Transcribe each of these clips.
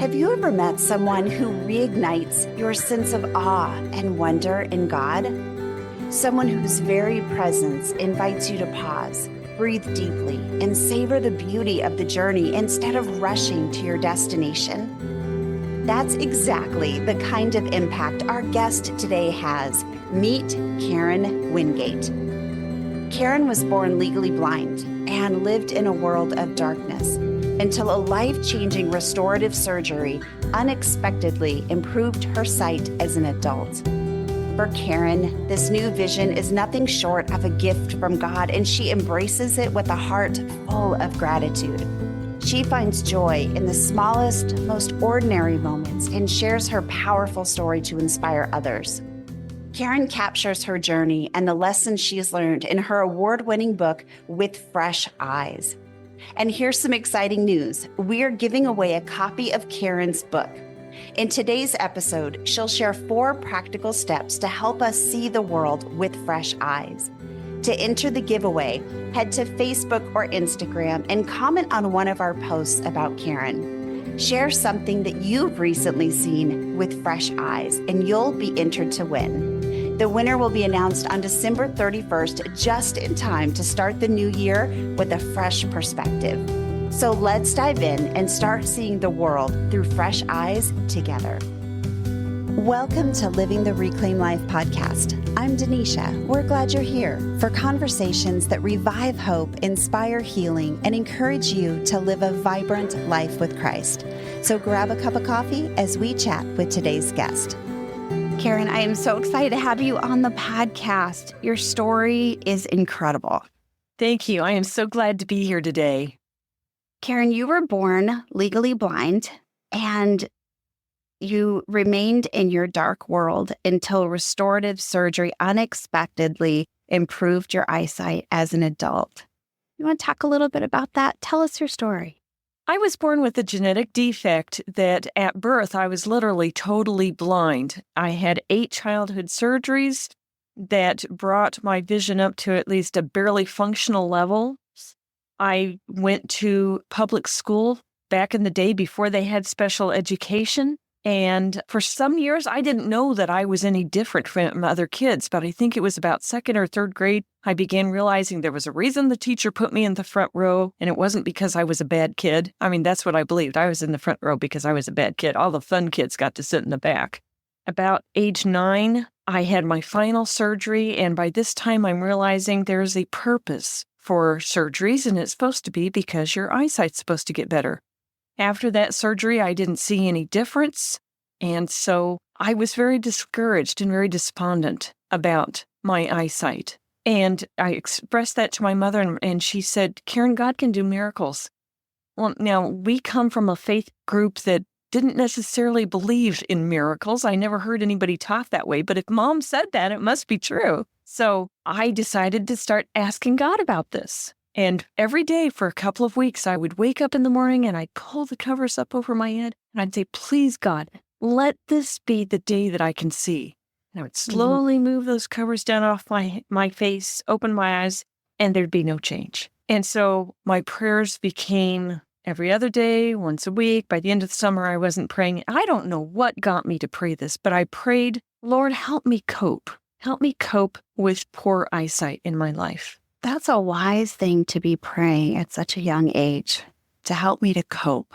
Have you ever met someone who reignites your sense of awe and wonder in God? Someone whose very presence invites you to pause, breathe deeply, and savor the beauty of the journey instead of rushing to your destination? That's exactly the kind of impact our guest today has. Meet Karen Wingate. Karen was born legally blind and lived in a world of darkness until a life-changing restorative surgery unexpectedly improved her sight as an adult. For Karen, this new vision is nothing short of a gift from God, and she embraces it with a heart full of gratitude. She finds joy in the smallest, most ordinary moments and shares her powerful story to inspire others. Karen captures her journey and the lessons she has learned in her award-winning book, With Fresh Eyes. And here's some exciting news. We are giving away a copy of Karen's book. In today's episode, she'll share 4 practical steps to help us see the world with fresh eyes. To enter the giveaway, head to Facebook or Instagram and comment on one of our posts about Karen. Share something that you've recently seen with fresh eyes, and you'll be entered to win. The winner will be announced on December 31st, just in time to start the new year with a fresh perspective. So let's dive in and start seeing the world through fresh eyes together. Welcome to Living the Reclaim Life podcast. I'm Denisha. We're glad you're here for conversations that revive hope, inspire healing, and encourage you to live a vibrant life with Christ. So grab a cup of coffee as we chat with today's guest. Karen, I am so excited to have you on the podcast. Your story is incredible. Thank you. I am so glad to be here today. Karen, you were born legally blind, and you remained in your dark world until restorative surgery unexpectedly improved your eyesight as an adult. You want to talk a little bit about that? Tell us your story. I was born with a genetic defect that at birth I was literally totally blind. I had 8 childhood surgeries that brought my vision up to at least a barely functional level. I went to public school back in the day before they had special education. And for some years, I didn't know that I was any different from other kids, but I think it was about 2nd or 3rd grade, I began realizing there was a reason the teacher put me in the front row, and it wasn't because I was a bad kid. I mean, that's what I believed. I was in the front row because I was a bad kid. All the fun kids got to sit in the back. About age 9, I had my final surgery, and by this time, I'm realizing there's a purpose for surgeries, and it's supposed to be because your eyesight's supposed to get better. After that surgery, I didn't see any difference, and so I was very discouraged and very despondent about my eyesight. And I expressed that to my mother, and she said, Karen, God can do miracles. Well, now, we come from a faith group that didn't necessarily believe in miracles. I never heard anybody talk that way, but if Mom said that, it must be true. So I decided to start asking God about this. And every day for a couple of weeks, I would wake up in the morning and I'd pull the covers up over my head and I'd say, please, God, let this be the day that I can see. And I would slowly move those covers down off my face, open my eyes, and there'd be no change. And so my prayers became every other day, once a week. By the end of the summer, I wasn't praying. I don't know what got me to pray this, but I prayed, Lord, help me cope. Help me cope with poor eyesight in my life. That's a wise thing to be praying at such a young age, to help me to cope.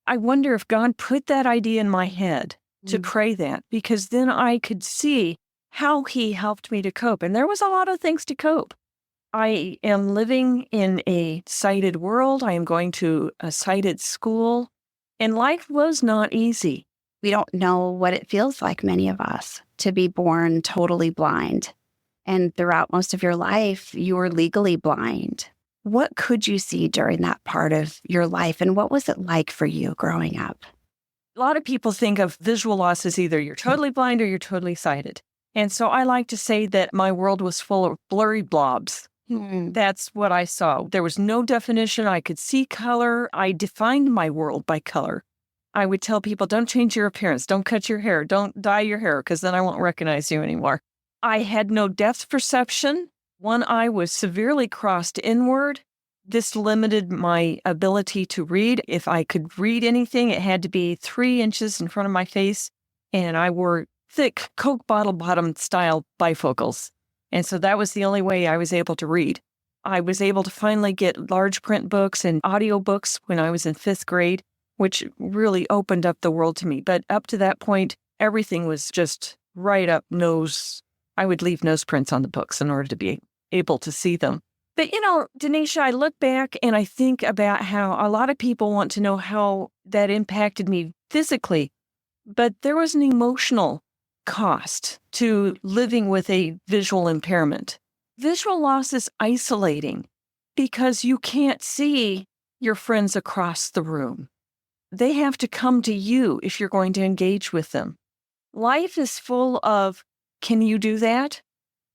I wonder if God put that idea in my head to pray that, because then I could see how He helped me to cope. And there was a lot of things to cope. I am living in a sighted world. I am going to a sighted school, and life was not easy. We don't know what it feels like, many of us, to be born totally blind. And throughout most of your life, you were legally blind. What could you see during that part of your life? And what was it like for you growing up? A lot of people think of visual loss as either you're totally blind or you're totally sighted. And so I like to say that my world was full of blurry blobs. That's what I saw. There was no definition. I could see color. I defined my world by color. I would tell people, don't change your appearance. Don't cut your hair. Don't dye your hair, because then I won't recognize you anymore. I had no depth perception. One eye was severely crossed inward. This limited my ability to read. If I could read anything, it had to be 3 inches in front of my face, and I wore thick Coke bottle bottom style bifocals. And so that was the only way I was able to read. I was able to finally get large print books and audiobooks when I was in 5th grade, which really opened up the world to me. But up to that point, everything was just right up nose. I would leave nose prints on the books in order to be able to see them. But, Denisha, I look back and I think about how a lot of people want to know how that impacted me physically, but there was an emotional cost to living with a visual impairment. Visual loss is isolating because you can't see your friends across the room. They have to come to you if you're going to engage with them. Life is full of, can you do that?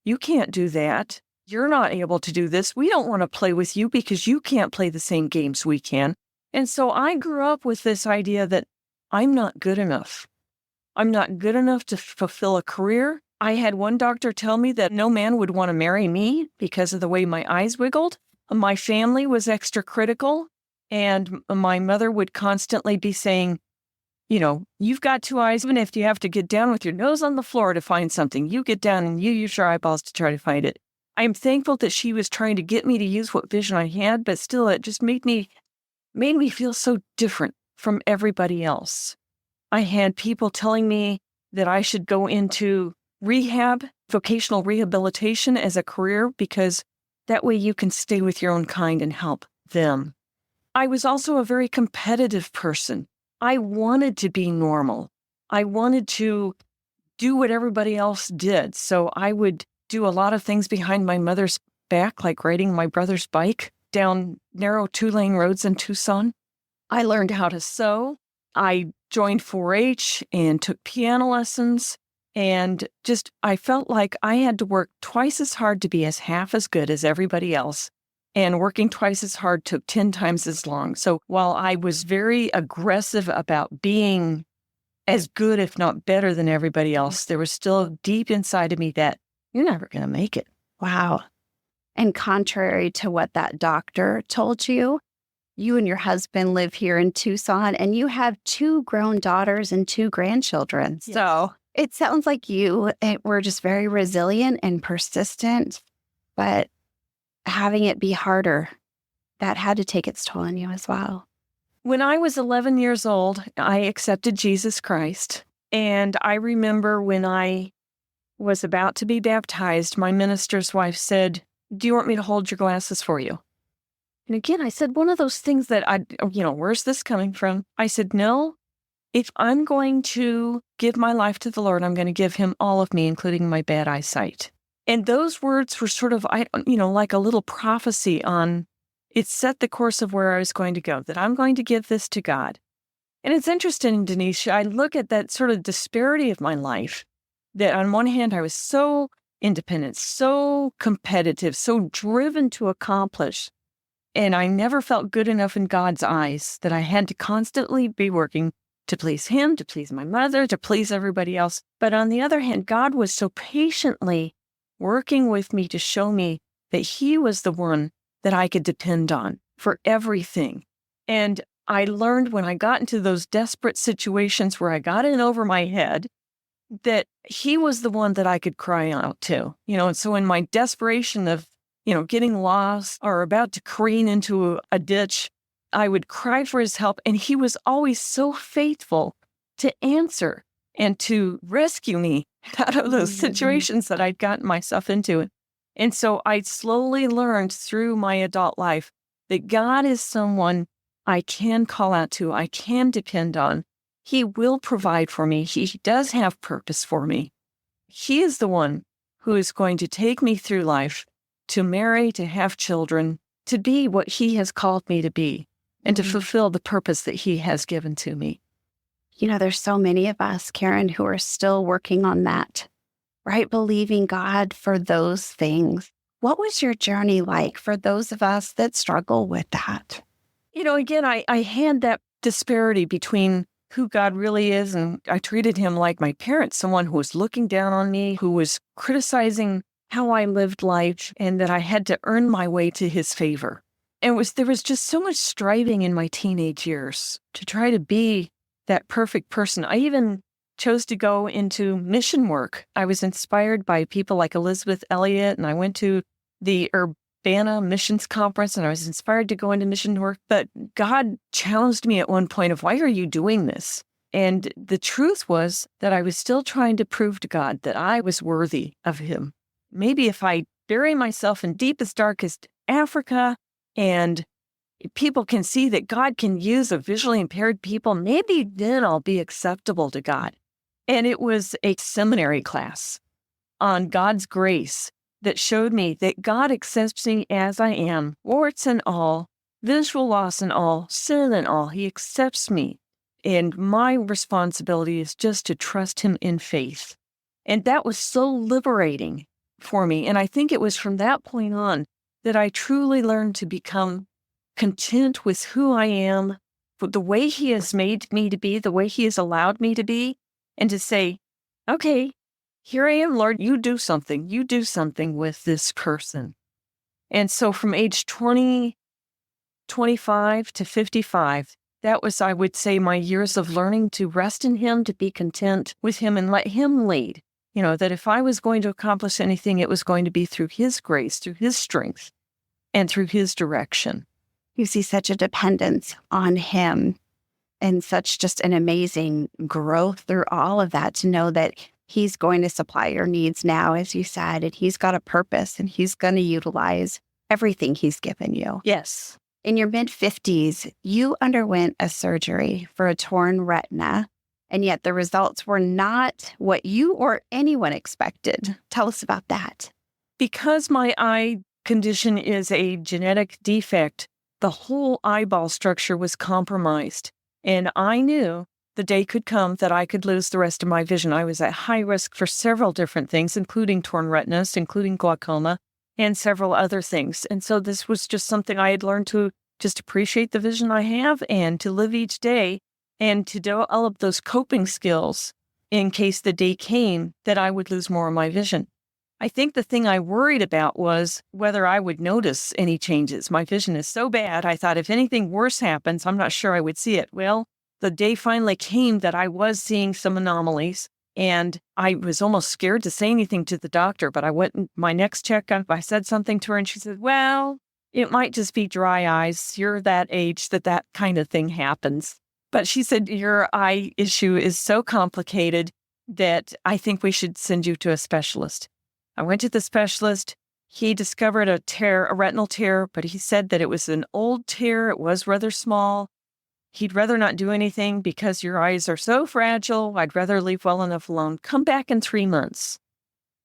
You can't do that. You're not able to do this. We don't want to play with you because you can't play the same games we can. And so I grew up with this idea that I'm not good enough. I'm not good enough to fulfill a career. I had one doctor tell me that no man would want to marry me because of the way my eyes wiggled. My family was extra critical, and my mother would constantly be saying, you've got 2 eyes, even if you have to get down with your nose on the floor to find something, you get down and you use your eyeballs to try to find it. I'm thankful that she was trying to get me to use what vision I had, but still it just made me feel so different from everybody else. I had people telling me that I should go into rehab, vocational rehabilitation as a career, because that way you can stay with your own kind and help them. I was also a very competitive person. I wanted to be normal. I wanted to do what everybody else did. So I would do a lot of things behind my mother's back, like riding my brother's bike down narrow 2-lane roads in Tucson. I learned how to sew. I joined 4-H and took piano lessons. And I felt like I had to work twice as hard to be half as good as everybody else. And working twice as hard took 10 times as long. So while I was very aggressive about being as good, if not better than everybody else, there was still deep inside of me that you're never going to make it. Wow. And contrary to what that doctor told you, you and your husband live here in Tucson and you have 2 grown daughters and 2 grandchildren. Yes. So it sounds like you were just very resilient and persistent, but having it be harder, that had to take its toll on you as well. When I was 11 years old, I accepted Jesus Christ. And I remember when I was about to be baptized, my minister's wife said, "Do you want me to hold your glasses for you?" And again, I said one of those things that where's this coming from? I said, no, if I'm going to give my life to the Lord, I'm going to give him all of me, including my bad eyesight. And those words were sort of, like a little prophecy on, it set the course of where I was going to go, that I'm going to give this to God. And it's interesting, Denisha, I look at that sort of disparity of my life, that on one hand, I was so independent, so competitive, so driven to accomplish. And I never felt good enough in God's eyes, that I had to constantly be working to please him, to please my mother, to please everybody else. But on the other hand, God was so patiently working with me to show me that he was the one that I could depend on for everything. And I learned when I got into those desperate situations where I got in over my head, that he was the one that I could cry out to, and so in my desperation of, getting lost or about to careen into a ditch, I would cry for his help. And he was always so faithful to answer and to rescue me out of those situations that I'd gotten myself into. And so I slowly learned through my adult life that God is someone I can call out to, I can depend on. He will provide for me. He does have purpose for me. He is the one who is going to take me through life, to marry, to have children, to be what he has called me to be, and to fulfill the purpose that he has given to me. There's so many of us, Karen, who are still working on that, right? Believing God for those things. What was your journey like for those of us that struggle with that? Again, I had that disparity between who God really is, and I treated him like my parents, someone who was looking down on me, who was criticizing how I lived life, and that I had to earn my way to his favor. there was just so much striving in my teenage years to try to be that perfect person. I even chose to go into mission work. I was inspired by people like Elizabeth Elliot, and I went to the Urbana Missions Conference, and I was inspired to go into mission work. But God challenged me at one point of, why are you doing this? And the truth was that I was still trying to prove to God that I was worthy of Him. Maybe if I bury myself in deepest, darkest Africa, and people can see that God can use a visually impaired people, maybe then I'll be acceptable to God. And it was a seminary class on God's grace that showed me that God accepts me as I am, warts and all, visual loss and all, sin and all. He accepts me. And my responsibility is just to trust Him in faith. And that was so liberating for me. And I think it was from that point on that I truly learned to become content with who I am, the way He has made me to be, the way He has allowed me to be, and to say, okay, here I am, Lord, you do something with this person. And so from age 20, 25 to 55, that was, I would say, my years of learning to rest in Him, to be content with Him and let Him lead. That if I was going to accomplish anything, it was going to be through His grace, through His strength, and through His direction. You see such a dependence on Him and such just an amazing growth through all of that, to know that He's going to supply your needs now, as you said, and He's got a purpose and He's going to utilize everything He's given you. Yes. In your mid-50s, you underwent a surgery for a torn retina, and yet the results were not what you or anyone expected. Tell us about that. Because my eye condition is a genetic defect, the whole eyeball structure was compromised. And I knew the day could come that I could lose the rest of my vision. I was at high risk for several different things, including torn retinas, including glaucoma, and several other things. And so this was just something I had learned to just appreciate the vision I have and to live each day and to develop those coping skills in case the day came that I would lose more of my vision. I think the thing I worried about was whether I would notice any changes. My vision is so bad, I thought if anything worse happens, I'm not sure I would see it. Well, the day finally came that I was seeing some anomalies, and I was almost scared to say anything to the doctor, but I went my next checkup, I said something to her, and she said, well, it might just be dry eyes. You're that age that kind of thing happens. But she said, your eye issue is so complicated that I think we should send you to a specialist. I went to the specialist. He discovered a retinal tear, but he said that it was an old tear. It was rather small. He'd rather not do anything because your eyes are so fragile. I'd rather leave well enough alone. Come back in 3 months.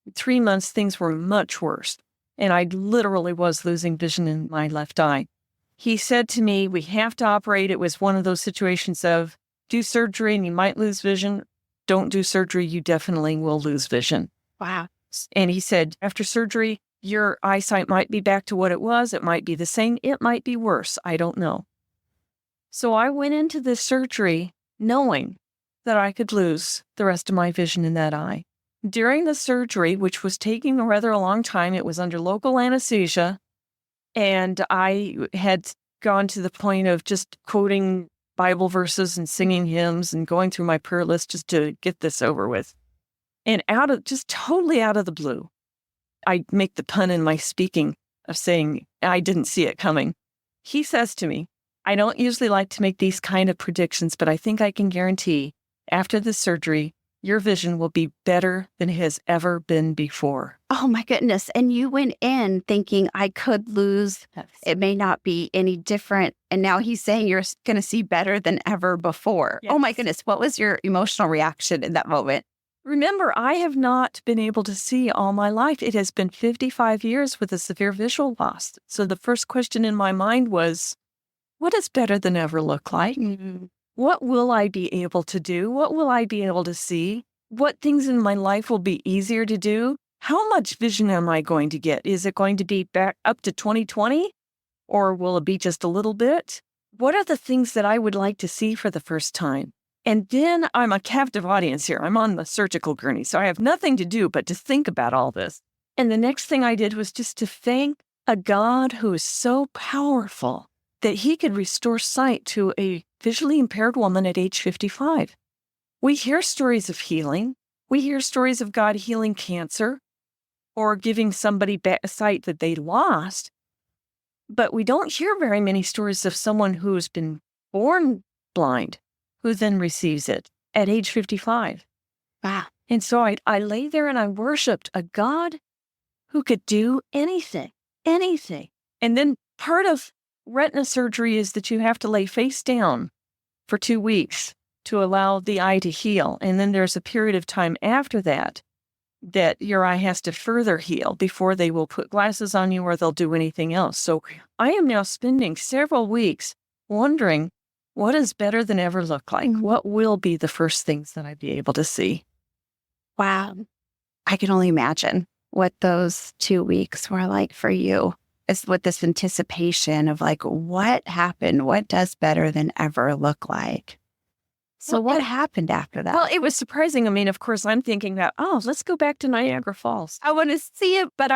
In 3 months, things were much worse, and I literally was losing vision in my left eye. He said to me, we have to operate. It was one of those situations of do surgery and you might lose vision. Don't do surgery, you definitely will lose vision. Wow. And he said, after surgery, your eyesight might be back to what it was. It might be the same. It might be worse. I don't know. So I went into this surgery knowing that I could lose the rest of my vision in that eye. During the surgery, which was taking rather a long time, it was under local anesthesia, and I had gone to the point of just quoting Bible verses and singing hymns and going through my prayer list just to get this over with. And totally out of the blue, I make the pun in my speaking of saying, I didn't see it coming. He says to me, I don't usually like to make these kind of predictions, but I think I can guarantee after the surgery, your vision will be better than it has ever been before. Oh my goodness. And you went in thinking I could lose. Yes. It may not be any different. And now he's saying you're going to see better than ever before. Yes. Oh my goodness. What was your emotional reaction in that moment? Remember, I have not been able to see all my life. It has been 55 years with a severe visual loss. So the first question in my mind was, what does better than ever look like? Mm-hmm. What will I be able to do? What will I be able to see? What things in my life will be easier to do? How much vision am I going to get? Is it going to be back up to 20/20? Or will it be just a little bit? What are the things that I would like to see for the first time? And then I'm a captive audience here. I'm on the surgical gurney, so I have nothing to do but to think about all this. And the next thing I did was just to thank a God who is so powerful that he could restore sight to a visually impaired woman at age 55. We hear stories of healing. We hear stories of God healing cancer or giving somebody back sight that they lost. But we don't hear very many stories of someone who's been born blind, who then receives it at age 55. Wow. And so I lay there and I worshiped a God who could do anything. And then part of retina surgery is that you have to lay face down for 2 weeks to allow the eye to heal. And then there's a period of time after that your eye has to further heal before they will put glasses on you or they'll do anything else. So I am now spending several weeks wondering what does better than ever look like? What will be the first things that I'd be able to see? Wow. I can only imagine what those 2 weeks were like for you. Is with this anticipation of like, what happened? What does better than ever look like? So what happened after that? Well, it was surprising. I mean, of course, I'm thinking that, let's go back to Niagara Falls. I want to see it, but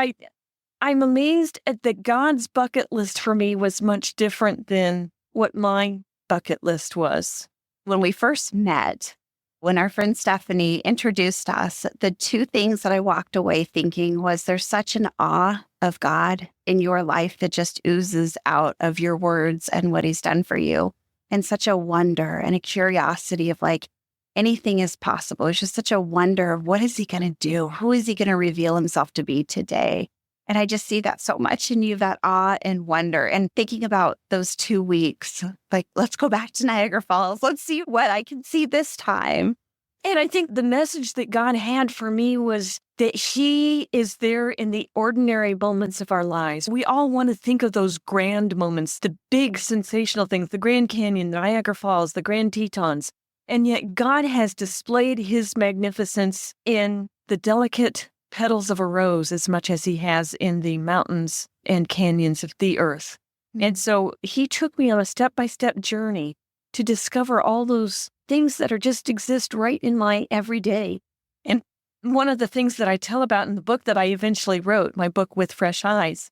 I'm amazed at that God's bucket list for me was much different than what my bucket list was. When we first met, when our friend Stephanie introduced us, the two things that I walked away thinking was there's such an awe of God in your life that just oozes out of your words and what he's done for you. And such a wonder and a curiosity of like, anything is possible. It's just such a wonder of what is he going to do? Who is he going to reveal himself to be today? And I just see that so much in you, that awe and wonder. And thinking about those 2 weeks, like, let's go back to Niagara Falls. Let's see what I can see this time. And I think the message that God had for me was that he is there in the ordinary moments of our lives. We all want to think of those grand moments, the big sensational things, the Grand Canyon, Niagara Falls, the Grand Tetons. And yet God has displayed his magnificence in the delicate petals of a rose as much as he has in the mountains and canyons of the earth. And so he took me on a step-by-step journey to discover all those things that are just exist right in my everyday. And one of the things that I tell about in the book that I eventually wrote, my book With Fresh Eyes,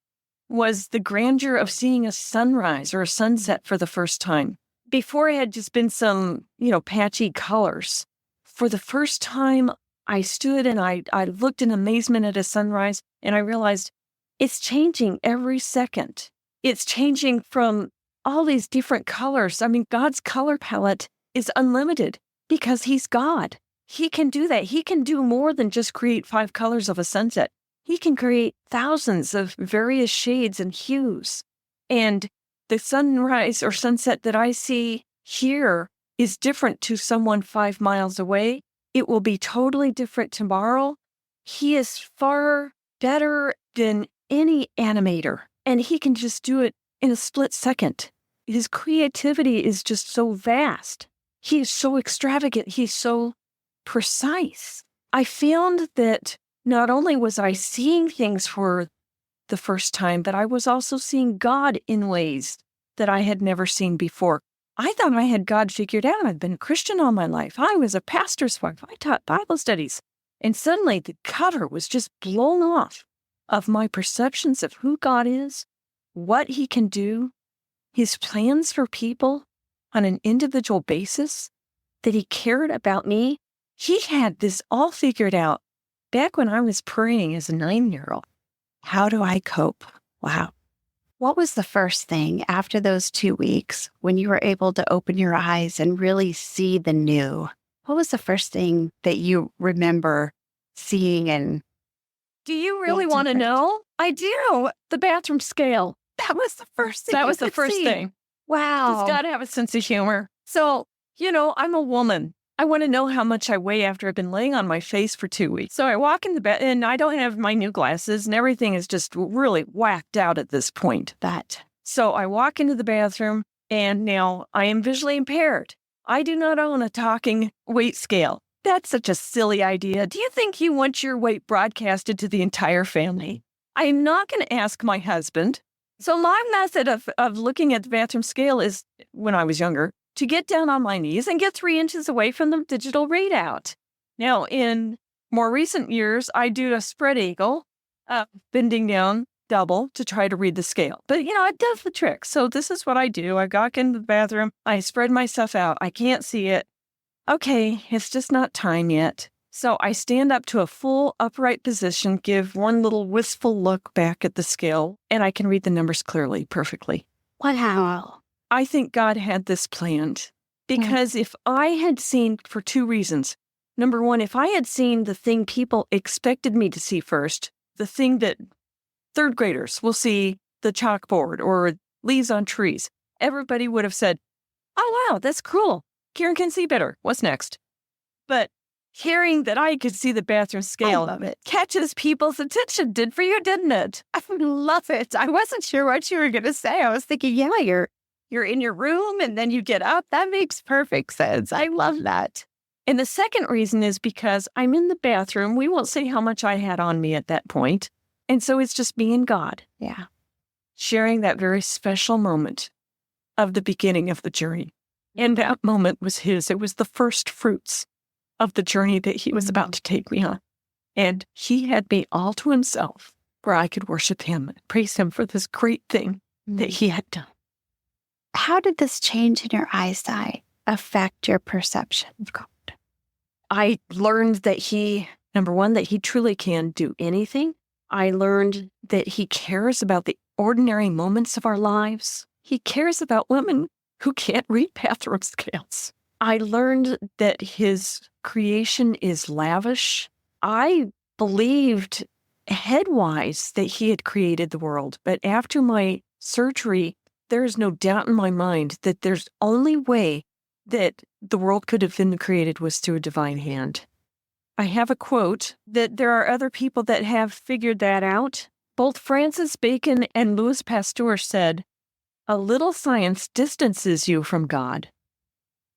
was the grandeur of seeing a sunrise or a sunset for the first time. Before it had just been some, patchy colors. For the first time, I stood and I looked in amazement at a sunrise and I realized it's changing every second. It's changing from all these different colors. I mean, God's color palette is unlimited because he's God. He can do that. He can do more than just create 5 colors of a sunset. He can create thousands of various shades and hues. And the sunrise or sunset that I see here is different to someone 5 miles away. It will be totally different tomorrow. He is far better than any animator, and he can just do it in a split second. His creativity is just so vast. He is so extravagant. He's so precise. I found that not only was I seeing things for the first time, but I was also seeing God in ways that I had never seen before. I thought I had God figured out. I've been a Christian all my life. I was a pastor's wife. I taught Bible studies. And suddenly the cover was just blown off of my perceptions of who God is, what he can do, his plans for people on an individual basis, that he cared about me. He had this all figured out back when I was praying as a 9-year-old. How do I cope? Wow. What was the first thing after those 2 weeks when you were able to open your eyes and really see the new? What was the first thing that you remember seeing? And do you really want to know? I do. The bathroom scale. That was the first thing. That was the first thing. Wow. He's got to have a sense of humor. So, I'm a woman. I want to know how much I weigh after I've been laying on my face for 2 weeks. So I walk in the bed, and I don't have my new glasses, and everything is just really whacked out at this point. So I walk into the bathroom, and now I am visually impaired. I do not own a talking weight scale. That's such a silly idea. Do you think you want your weight broadcasted to the entire family? I'm not going to ask my husband. So my method of looking at the bathroom scale is, when I was younger, to get down on my knees and get 3 inches away from the digital readout. Now, in more recent years, I do a spread eagle, bending down double to try to read the scale. But, it does the trick. So this is what I do. I walk into the bathroom. I spread my stuff out. I can't see it. Okay, it's just not time yet. So I stand up to a full upright position, give one little wistful look back at the scale, and I can read the numbers clearly, perfectly. Wow. I think God had this planned because if I had seen, for two reasons. Number one, if I had seen the thing people expected me to see first, the thing that third graders will see, the chalkboard or leaves on trees, everybody would have said, oh, wow, that's cool. Karen can see better. What's next? But hearing that I could see the bathroom scale I love it. catches people's attention. Did for you, didn't it? I love it. I wasn't sure what you were going to say. I was thinking, yeah, you're in your room and then you get up. That makes perfect sense. I love that. And the second reason is because I'm in the bathroom. We won't say how much I had on me at that point. And so it's just me and God. Yeah. Sharing that very special moment of the beginning of the journey. And that moment was his. It was the first fruits of the journey that he was about to take me on. And he had me all to himself where I could worship him and praise him for this great thing that he had done. How did this change in your eyesight affect your perception of God? I learned that number one, that he truly can do anything. I learned that he cares about the ordinary moments of our lives. He cares about women who can't read bathroom scales. I learned that his creation is lavish. I believed headwise that he had created the world, but after my surgery, there is no doubt in my mind that there's only way that the world could have been created was through a divine hand. I have a quote that there are other people that have figured that out. Both Francis Bacon and Louis Pasteur said, a little science distances you from God,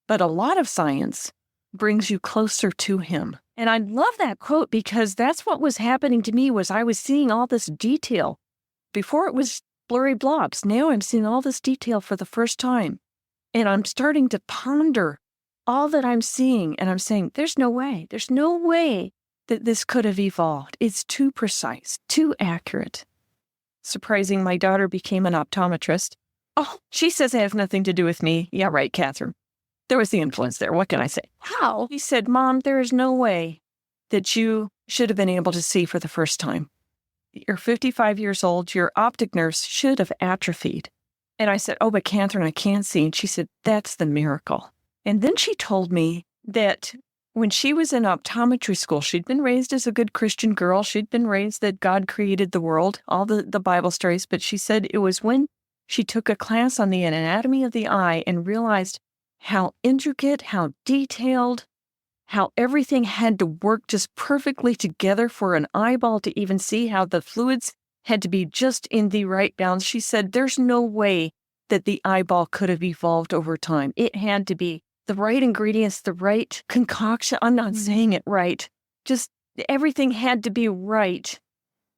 but a lot of science brings you closer to him. And I love that quote because that's what was happening to me was I was seeing all this detail. Before it was blurry blobs. Now I'm seeing all this detail for the first time. And I'm starting to ponder all that I'm seeing. And I'm saying, there's no way that this could have evolved. It's too precise, too accurate. Surprising, my daughter became an optometrist. Oh, she says it has nothing to do with me. Yeah, right, Catherine. There was the influence there. What can I say? How? He said, Mom, there is no way that you should have been able to see for the first time. You're 55 years old. Your optic nerves should have atrophied. And I said, oh, but Catherine, I can't see. And she said, that's the miracle. And then she told me that when she was in optometry school, she'd been raised as a good Christian girl. She'd been raised that God created the world, all the Bible stories. But she said it was when she took a class on the anatomy of the eye and realized how intricate, how detailed, how everything had to work just perfectly together for an eyeball to even see, how the fluids had to be just in the right balance. She said there's no way that the eyeball could have evolved over time. It had to be the right ingredients, the right concoction. I'm not saying it right. Just everything had to be right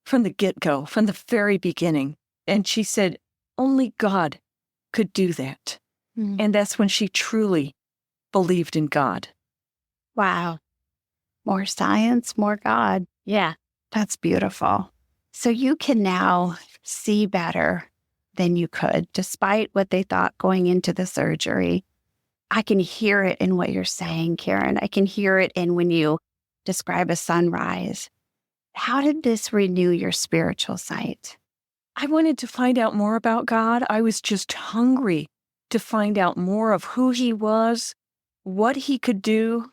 from the get-go, from the very beginning. And she said only God could do that. And that's when she truly believed in God. Wow. More science, more God. Yeah. That's beautiful. So you can now see better than you could, despite what they thought going into the surgery. I can hear it in what you're saying, Karen. I can hear it in when you describe a sunrise. How did this renew your spiritual sight? I wanted to find out more about God. I was just hungry to find out more of who he was, what he could do,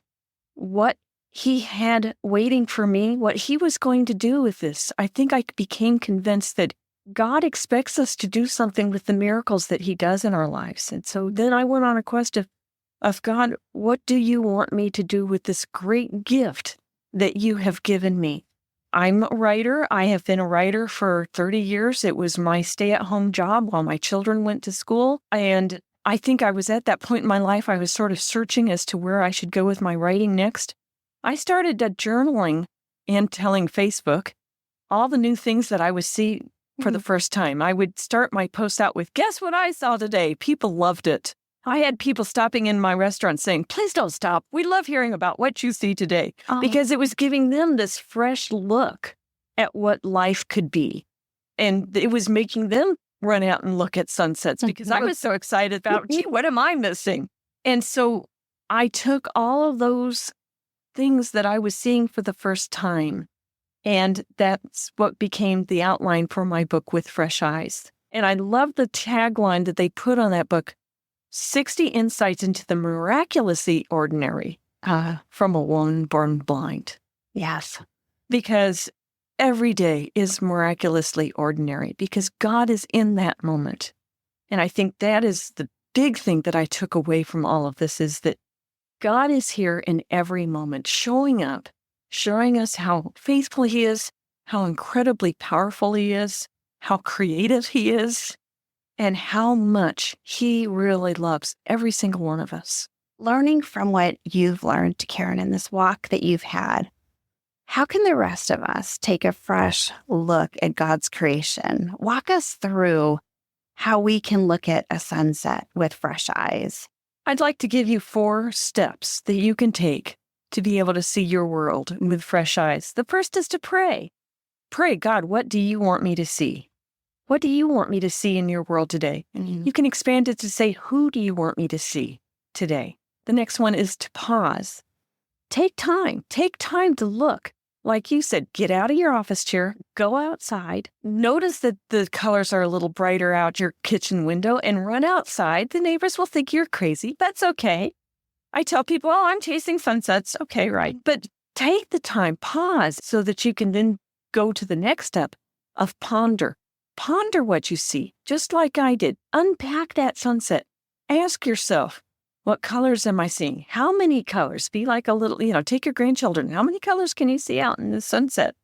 what he had waiting for me, what he was going to do with this. I think I became convinced that God expects us to do something with the miracles that he does in our lives. And so then I went on a quest of God, what do you want me to do with this great gift that you have given me? I'm a writer. I have been a writer for 30 years. It was my stay-at-home job while my children went to school. And I think I was at that point in my life, I was sort of searching as to where I should go with my writing next. I started journaling and telling Facebook all the new things that I was seeing for the first time. I would start my posts out with, guess what I saw today? People loved it. I had people stopping in my restaurant saying, please don't stop. We love hearing about what you see today, because it was giving them this fresh look at what life could be. And it was making them run out and look at sunsets because I was so excited about, gee, what am I missing? And so I took all of those things that I was seeing for the first time, and that's what became the outline for my book, With Fresh Eyes. And I love the tagline that they put on that book, 60 Insights into the Miraculously Ordinary from a Woman Born Blind. Yes. Because every day is miraculously ordinary because God is in that moment. And I think that is the big thing that I took away from all of this, is that God is here in every moment, showing up, showing us how faithful He is, how incredibly powerful He is, how creative He is, and how much He really loves every single one of us. Learning from what you've learned, Karen, in this walk that you've had, how can the rest of us take a fresh look at God's creation? Walk us through how we can look at a sunset with fresh eyes. I'd like to give you 4 steps that you can take to be able to see your world with fresh eyes. The first is to pray. Pray, God, what do you want me to see? What do you want me to see in your world today? And you can expand it to say, who do you want me to see today? The next one is to pause. Take time to look. Like you said, get out of your office chair, go outside, notice that the colors are a little brighter out your kitchen window, and run outside. The neighbors will think you're crazy. That's okay. I tell people, oh, I'm chasing sunsets. Okay, right. But take the time, pause, so that you can then go to the next step of ponder. Ponder what you see, just like I did. Unpack that sunset. Ask yourself, what colors am I seeing? How many colors? Be like a little, take your grandchildren. How many colors can you see out in the sunset?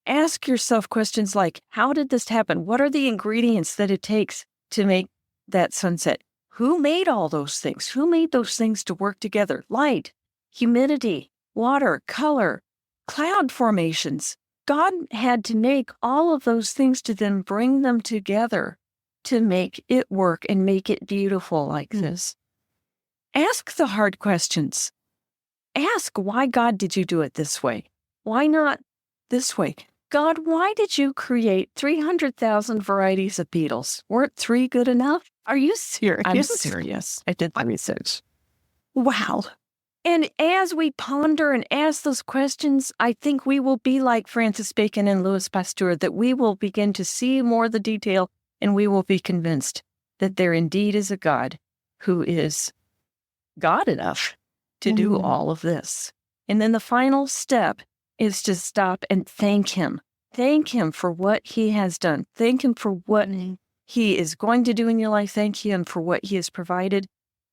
Ask yourself questions like, how did this happen? What are the ingredients that it takes to make that sunset? Who made all those things? Who made those things to work together? Light, humidity, water, color, cloud formations. God had to make all of those things to then bring them together to make it work and make it beautiful like this. Ask the hard questions. Ask, why, God, did you do it this way? Why not this way? God, why did you create 300,000 varieties of beetles? Weren't 3 good enough? Are you serious? I'm serious. I did my research. Wow. And as we ponder and ask those questions, I think we will be like Francis Bacon and Louis Pasteur, that we will begin to see more of the detail, and we will be convinced that there indeed is a God who is God enough to do all of this. And then the final step is to stop and thank Him. Thank Him for what He has done. Thank Him for what He is going to do in your life. Thank Him for what He has provided.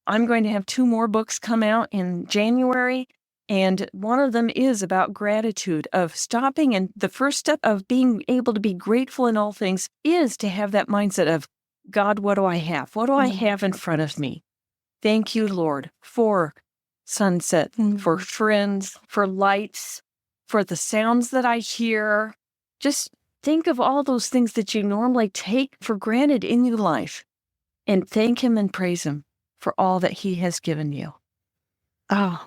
I'm going to have 2 more books come out in January, and one of them is about gratitude, of stopping. And the first step of being able to be grateful in all things is to have that mindset of, God, what do I have? What do I have in front of me? Thank you, Lord, for sunset, for friends, for lights, for the sounds that I hear. Just think of all those things that you normally take for granted in your life, and thank Him and praise Him for all that He has given you. Oh,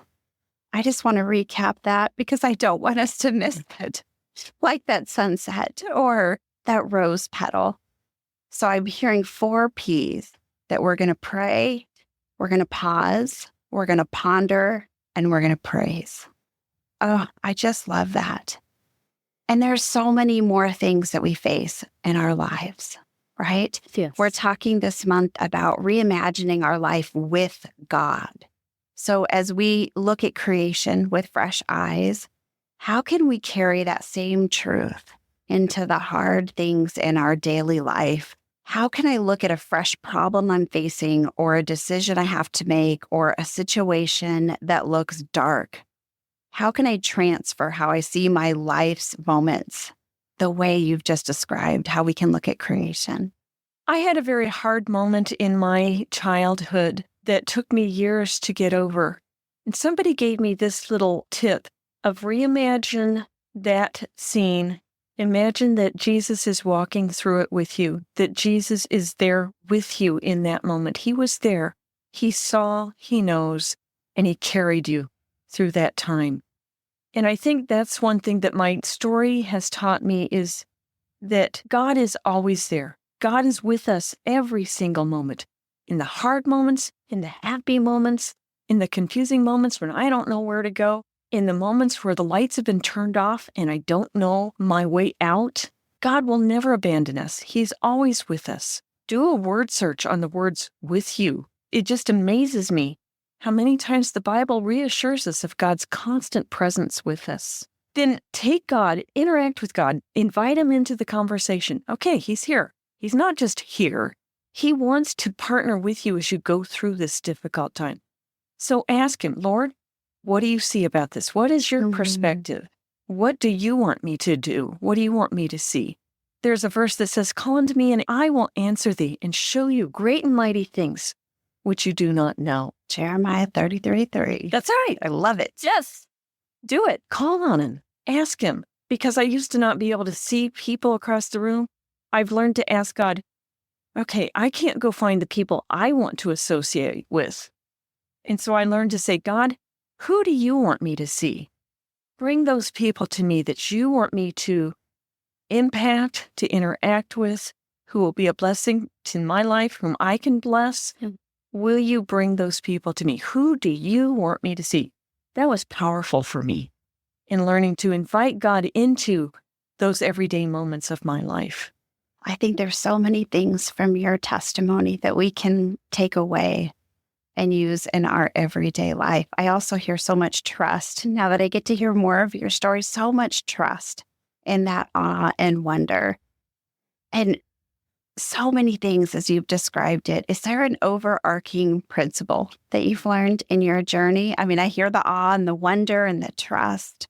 I just want to recap that because I don't want us to miss it. Like that sunset or that rose petal. So I'm hearing 4 P's that we're going to pray, we're going to pause, we're going to ponder, and we're going to praise. Oh, I just love that. And there's so many more things that we face in our lives, right? Yes. We're talking this month about reimagining our life with God. So as we look at creation with fresh eyes, how can we carry that same truth into the hard things in our daily life? How can I look at a fresh problem I'm facing, or a decision I have to make, or a situation that looks dark? How can I transfer how I see my life's moments the way you've just described, how we can look at creation? I had a very hard moment in my childhood that took me years to get over. And somebody gave me this little tip of reimagine that scene. Imagine that Jesus is walking through it with you, that Jesus is there with you in that moment. He was there. He saw, He knows, and He carried you through that time. And I think that's one thing that my story has taught me, is that God is always there. God is with us every single moment, in the hard moments, in the happy moments, in the confusing moments when I don't know where to go, in the moments where the lights have been turned off and I don't know my way out. God will never abandon us. He's always with us. Do a word search on the words "with you." It just amazes me how many times the Bible reassures us of God's constant presence with us. Then take God, interact with God, invite him into the conversation. Okay, he's here. He's not just here. He wants to partner with you as you go through this difficult time. So ask him, Lord, what do you see about this? What is your perspective? What do you want me to do? What do you want me to see? There's a verse that says, call unto me and I will answer thee and show you great and mighty things which you do not know. Jeremiah 33:3. That's right. I love it. Yes. Do it. Call on him. Ask him. Because I used to not be able to see people across the room. I've learned to ask God, okay, I can't go find the people I want to associate with. And so I learned to say, God, who do you want me to see? Bring those people to me that you want me to impact, to interact with, who will be a blessing to my life, whom I can bless. Will you bring those people to me? Who do you want me to see? That was powerful for me in learning to invite God into those everyday moments of my life. I think there's so many things from your testimony that we can take away and use in our everyday life. I also hear so much trust. Now that I get to hear more of your story, so much trust in that awe and wonder. And so many things as you've described it. Is there an overarching principle that you've learned in your journey? I mean, I hear the awe and the wonder and the trust.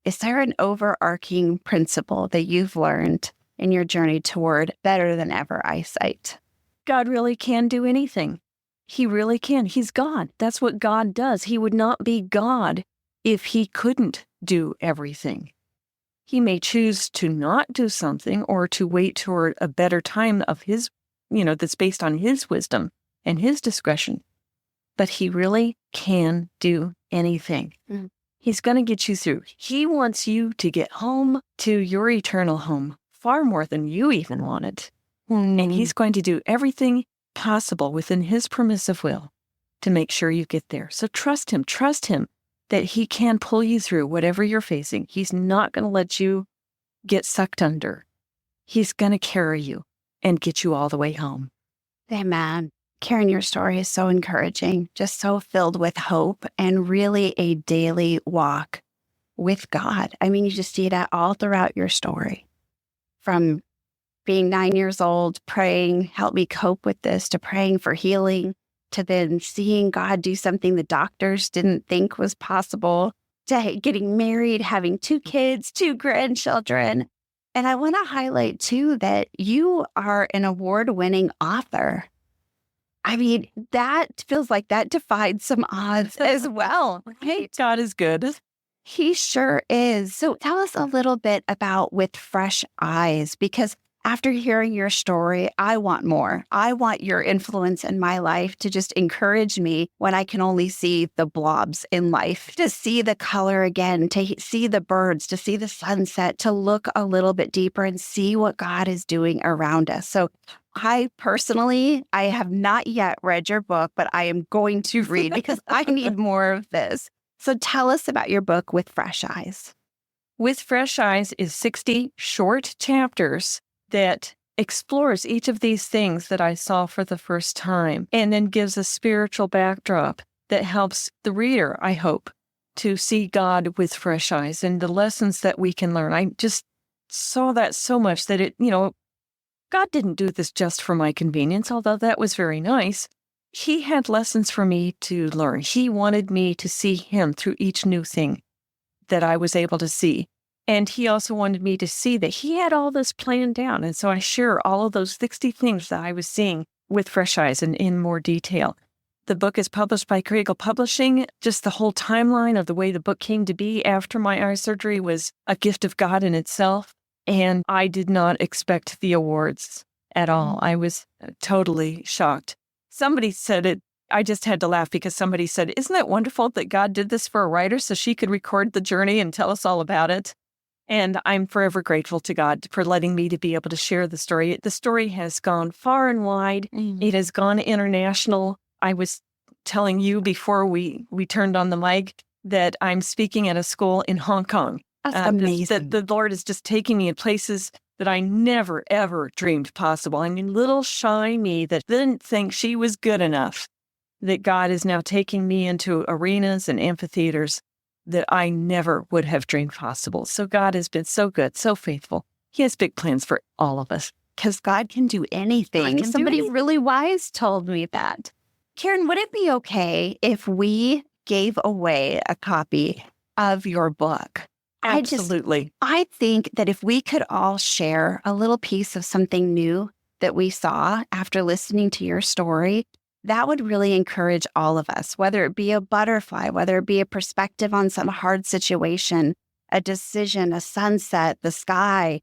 Is there an overarching principle that you've learned in your journey toward better than ever eyesight? God really can do anything. He really can. He's God. That's what God does. He would not be God if he couldn't do everything. He may choose to not do something or to wait toward a better time of his, that's based on his wisdom and his discretion. But he really can do anything. He's going to get you through. He wants you to get home to your eternal home far more than you even wanted. And he's going to do everything possible within his permissive will to make sure you get there. So trust him that he can pull you through whatever you're facing. He's not going to let you get sucked under. He's going to carry you and get you all the way home. Amen. Karen, your story is so encouraging, just so filled with hope and really a daily walk with God. I mean, you just see that all throughout your story. From being 9 years old, praying, help me cope with this, to praying for healing, to then seeing God do something the doctors didn't think was possible, to getting married, having 2 kids, 2 grandchildren. And I want to highlight too that you are an award-winning author. I mean, that feels like that defied some odds as well, right? God is good. He sure is. So tell us a little bit about With Fresh Eyes, because after hearing your story, I want more. I want your influence in my life to just encourage me when I can only see the blobs in life, to see the color again, to see the birds, to see the sunset, to look a little bit deeper and see what God is doing around us. So I have not yet read your book, but I am going to read because I need more of this. So tell us about your book, With Fresh Eyes. With Fresh Eyes is 60 short chapters that explores each of these things that I saw for the first time, and then gives a spiritual backdrop that helps the reader, I hope, to see God with fresh eyes and the lessons that we can learn. I just saw that so much that God didn't do this just for my convenience, although that was very nice. He had lessons for me to learn. He wanted me to see him through each new thing that I was able to see. And he also wanted me to see that he had all this planned down. And so I share all of those 60 things that I was seeing with fresh eyes and in more detail. The book is published by Kregel Publishing. Just the whole timeline of the way the book came to be after my eye surgery was a gift of God in itself. And I did not expect the awards at all. I was totally shocked. Somebody said it. I just had to laugh because somebody said, isn't it wonderful that God did this for a writer so she could record the journey and tell us all about it? And I'm forever grateful to God for letting me to be able to share the story. The story has gone far and wide. It has gone international. I was telling you before we turned on the mic that I'm speaking at a school in Hong Kong. That's amazing. The Lord is just taking me in places that I never, ever dreamed possible. I mean, little shy me that didn't think she was good enough, that God is now taking me into arenas and amphitheaters that I never would have dreamed possible. So God has been so good, so faithful. He has big plans for all of us. Because God can do anything. Somebody really wise told me that. Karen, would it be okay if we gave away a copy of your book? Absolutely. I think that if we could all share a little piece of something new that we saw after listening to your story, that would really encourage all of us, whether it be a butterfly, whether it be a perspective on some hard situation, a decision, a sunset, the sky.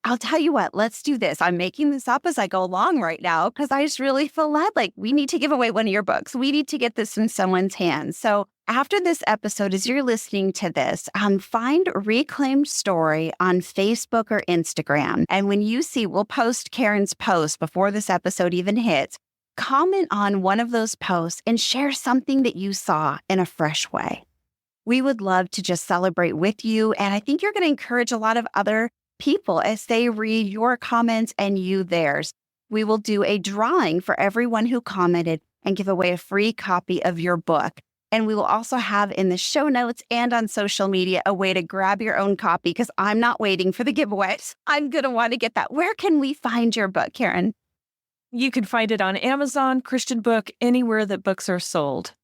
I'll tell you what, let's do this. I'm making this up as I go along right now because I just really feel led. Like, we need to give away one of your books. We need to get this in someone's hands. So after this episode, as you're listening to this, find Reclaimed Story on Facebook or Instagram. And when you see, we'll post Karen's post before this episode even hits. Comment on one of those posts and share something that you saw in a fresh way. We would love to just celebrate with you. And I think you're going to encourage a lot of other people as they read your comments and you theirs. We will do a drawing for everyone who commented and give away a free copy of your book. And we will also have in the show notes and on social media a way to grab your own copy because I'm not waiting for the giveaways. I'm going to want to get that. Where can we find your book, Karen? You can find it on Amazon, Christian Book, anywhere that books are sold.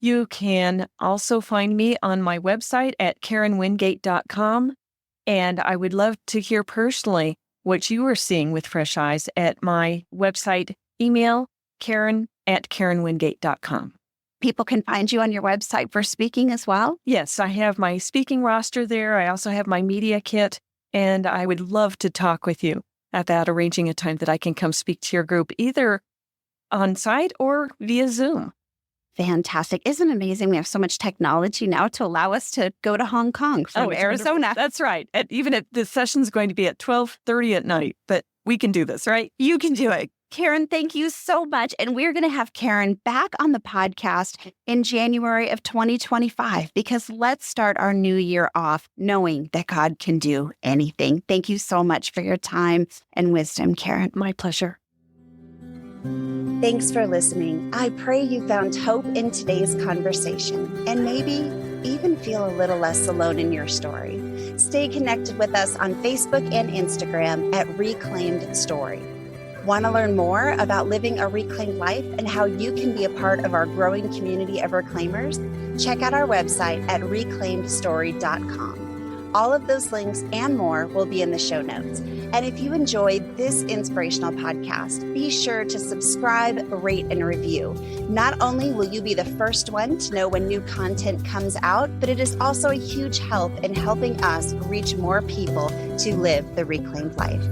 You can also find me on my website at KarenWingate.com. And I would love to hear personally what you are seeing with fresh eyes at my website, email Karen@KarenWingate.com. People can find you on your website for speaking as well? Yes, I have my speaking roster there. I also have my media kit, and I would love to talk with you about arranging a time that I can come speak to your group, either on site or via Zoom. Fantastic. Isn't it amazing? We have so much technology now to allow us to go to Hong Kong from Arizona. Wonderful. That's right. Even the session's going to be at 12:30 at night, but we can do this, right? You can do it. Karen, thank you so much. And we're going to have Karen back on the podcast in January of 2025 because let's start our new year off knowing that God can do anything. Thank you so much for your time and wisdom, Karen. My pleasure. Thanks for listening. I pray you found hope in today's conversation and maybe even feel a little less alone in your story. Stay connected with us on Facebook and Instagram at Reclaimed Story. Want to learn more about living a reclaimed life and how you can be a part of our growing community of reclaimers? Check out our website at reclaimedstory.com. All of those links and more will be in the show notes. And if you enjoyed this inspirational podcast, be sure to subscribe, rate, and review. Not only will you be the first one to know when new content comes out, but it is also a huge help in helping us reach more people to live the reclaimed life.